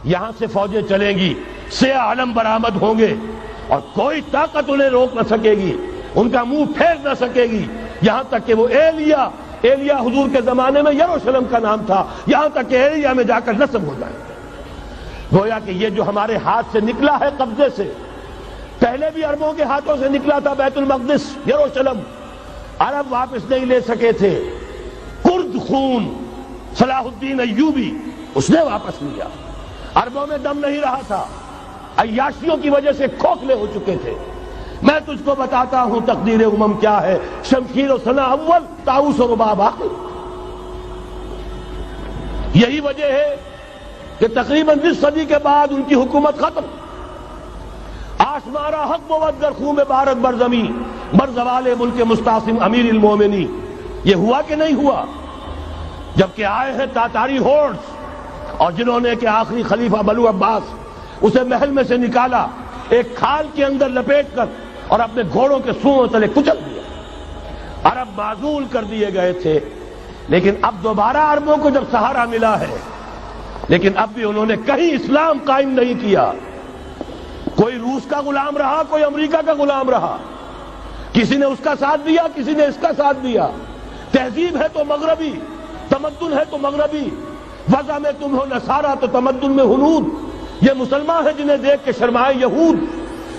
یہاں سے فوجیں چلیں گی، سیاہ علم برآمد ہوں گے اور کوئی طاقت انہیں روک نہ سکے گی، ان کا منہ پھیر نہ سکے گی، یہاں تک کہ وہ ایلیا حضور کے زمانے میں یروشلم کا نام تھا، یہاں تک کہ ایلیا میں جا کر نصب ہو جائیں گے۔ گویا کہ یہ جو ہمارے ہاتھ سے نکلا ہے قبضے سے، پہلے بھی عربوں کے ہاتھوں سے نکلا تھا بیت المقدس، یروشلم، عرب واپس نہیں لے سکے تھے، کرد خون صلاح الدین ایوبی اس نے واپس لیا، عربوں میں دم نہیں رہا تھا، عیاشیوں کی وجہ سے کھوکھلے ہو چکے تھے۔ میں تجھ کو بتاتا ہوں تقدیر امم کیا ہے، شمشیر و سنا اول، طاؤس و رباب آخر۔ یہی وجہ ہے کہ تقریباً 20 صدی کے بعد ان کی حکومت ختم، آشمارا حق بود در خون بارد بر زمین بر زوال ملک مستعصم امیر المومنی۔ یہ ہوا کہ نہیں ہوا؟ جبکہ آئے ہیں تاتاری ہورڈز، اور جنہوں نے کہ آخری خلیفہ بنو عباس اسے محل میں سے نکالا، ایک کھال کے اندر لپیٹ کر اور اپنے گھوڑوں کے سوؤں تلے کچل دیا۔ عرب معزول کر دیے گئے تھے، لیکن اب دوبارہ عربوں کو جب سہارا ملا ہے، لیکن اب بھی انہوں نے کہیں اسلام قائم نہیں کیا۔ کوئی روس کا غلام رہا، کوئی امریکہ کا غلام رہا، کسی نے اس کا ساتھ دیا، کسی نے اس کا ساتھ دیا۔ تہذیب ہے تو مغربی، تمدن ہے تو مغربی، وضع میں تم ہو نصارہ تو تمدن میں ہنود، یہ مسلمان ہیں جنہیں دیکھ کے شرمائے یہود۔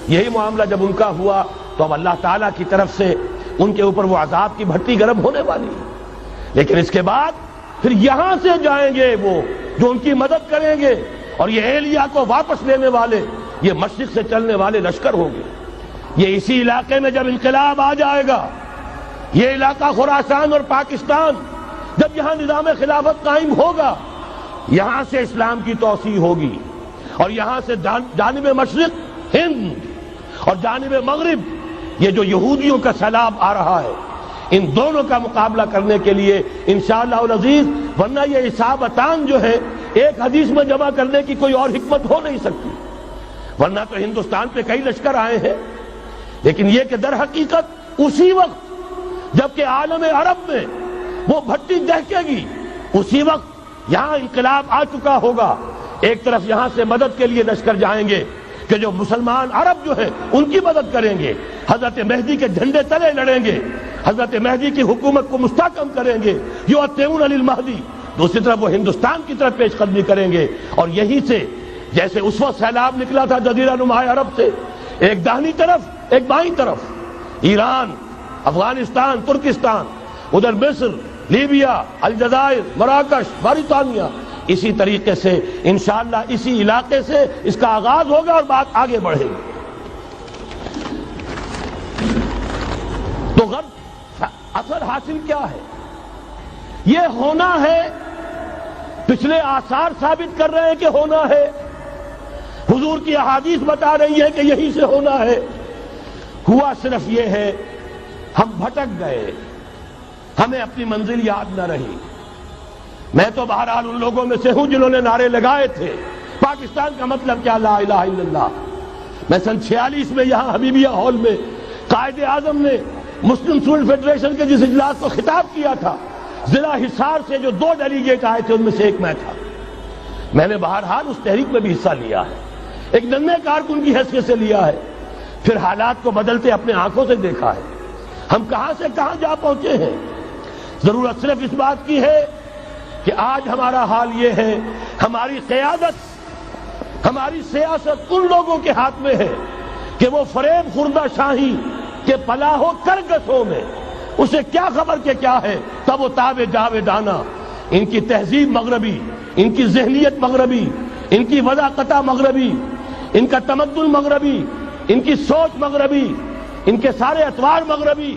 یہی معاملہ جب ان کا ہوا تو اب اللہ تعالیٰ کی طرف سے ان کے اوپر وہ عذاب کی بھٹی گرم ہونے والی ہے۔ لیکن اس کے بعد پھر یہاں سے جائیں گے وہ جو ان کی مدد کریں گے، اور یہ ایلیا کو واپس لینے والے یہ مشرق سے چلنے والے لشکر ہوں گے۔ یہ اسی علاقے میں جب انقلاب آ جائے گا، یہ علاقہ خراسان اور پاکستان، جب یہاں نظام خلافت قائم ہوگا، یہاں سے اسلام کی توسیع ہوگی، اور یہاں سے جانب مشرق ہند اور جانب مغرب یہ جو یہودیوں کا سیلاب آ رہا ہے، ان دونوں کا مقابلہ کرنے کے لیے انشاءاللہ العزیز، ورنہ یہ اصابتان جو ہے ایک حدیث میں جمع کرنے کی کوئی اور حکمت ہو نہیں سکتی، ورنہ تو ہندوستان پہ کئی لشکر آئے ہیں، لیکن یہ کہ در حقیقت اسی وقت جبکہ عالم عرب میں وہ بھٹی دہکے گی، اسی وقت یہاں انقلاب آ چکا ہوگا۔ ایک طرف یہاں سے مدد کے لیے لشکر جائیں گے کہ جو مسلمان عرب جو ہیں ان کی مدد کریں گے، حضرت مہدی کے جھنڈے تلے لڑیں گے، حضرت مہدی کی حکومت کو مستحکم کریں گے، یؤتون للمہدی۔ دوسری طرف وہ ہندوستان کی طرف پیش قدمی کریں گے، اور یہیں سے جیسے اس وقت سیلاب نکلا تھا جزیرہ نما عرب سے، ایک داہنی طرف ایک بائیں طرف، ایران، افغانستان، ترکستان، ادھر مصر، لیبیا، الجزائر، مراکش، مauritania، اسی طریقے سے انشاءاللہ اسی علاقے سے اس کا آغاز ہوگا اور بات آگے بڑھے گی۔ تو غرب اثر حاصل کیا ہے؟ یہ ہونا ہے، پچھلے آثار ثابت کر رہے ہیں کہ ہونا ہے، حضور کی احادیث بتا رہی ہے کہ یہی سے ہونا ہے۔ ہوا صرف یہ ہے ہم بھٹک گئے، ہمیں اپنی منزل یاد نہ رہی۔ میں تو بہرحال ان لوگوں میں سے ہوں جنہوں نے نعرے لگائے تھے پاکستان کا مطلب کیا، لا الہ الا اللہ۔ میں سن 46 میں یہاں حبیبیہ ہال میں قائد اعظم نے مسلم اسٹوڈنٹ فیڈریشن کے جس اجلاس کو خطاب کیا تھا، ضلع حصار سے جو 2 ڈیلیگیٹ آئے تھے ان میں سے ایک میں تھا۔ میں نے بہرحال اس تحریک میں بھی حصہ لیا ہے، ایک ننھے کارکن کی حیثیت سے لیا ہے، پھر حالات کو بدلتے اپنے آنکھوں سے دیکھا ہے، ہم کہاں سے کہاں جا پہنچے ہیں۔ ضرورت صرف اس بات کی ہے کہ آج ہمارا حال یہ ہے، ہماری قیادت، ہماری سیاست ان لوگوں کے ہاتھ میں ہے کہ وہ فریب خوردہ شاہی کے پلاح و کرگسوں میں اسے کیا خبر کہ کیا ہے، تب وہ تاب جاویدانہ، ان کی تہذیب مغربی، ان کی ذہنیت مغربی، ان کی وضاقتہ مغربی، ان کا تمدن مغربی، ان کی سوچ مغربی، ان کے سارے اطوار مغربی،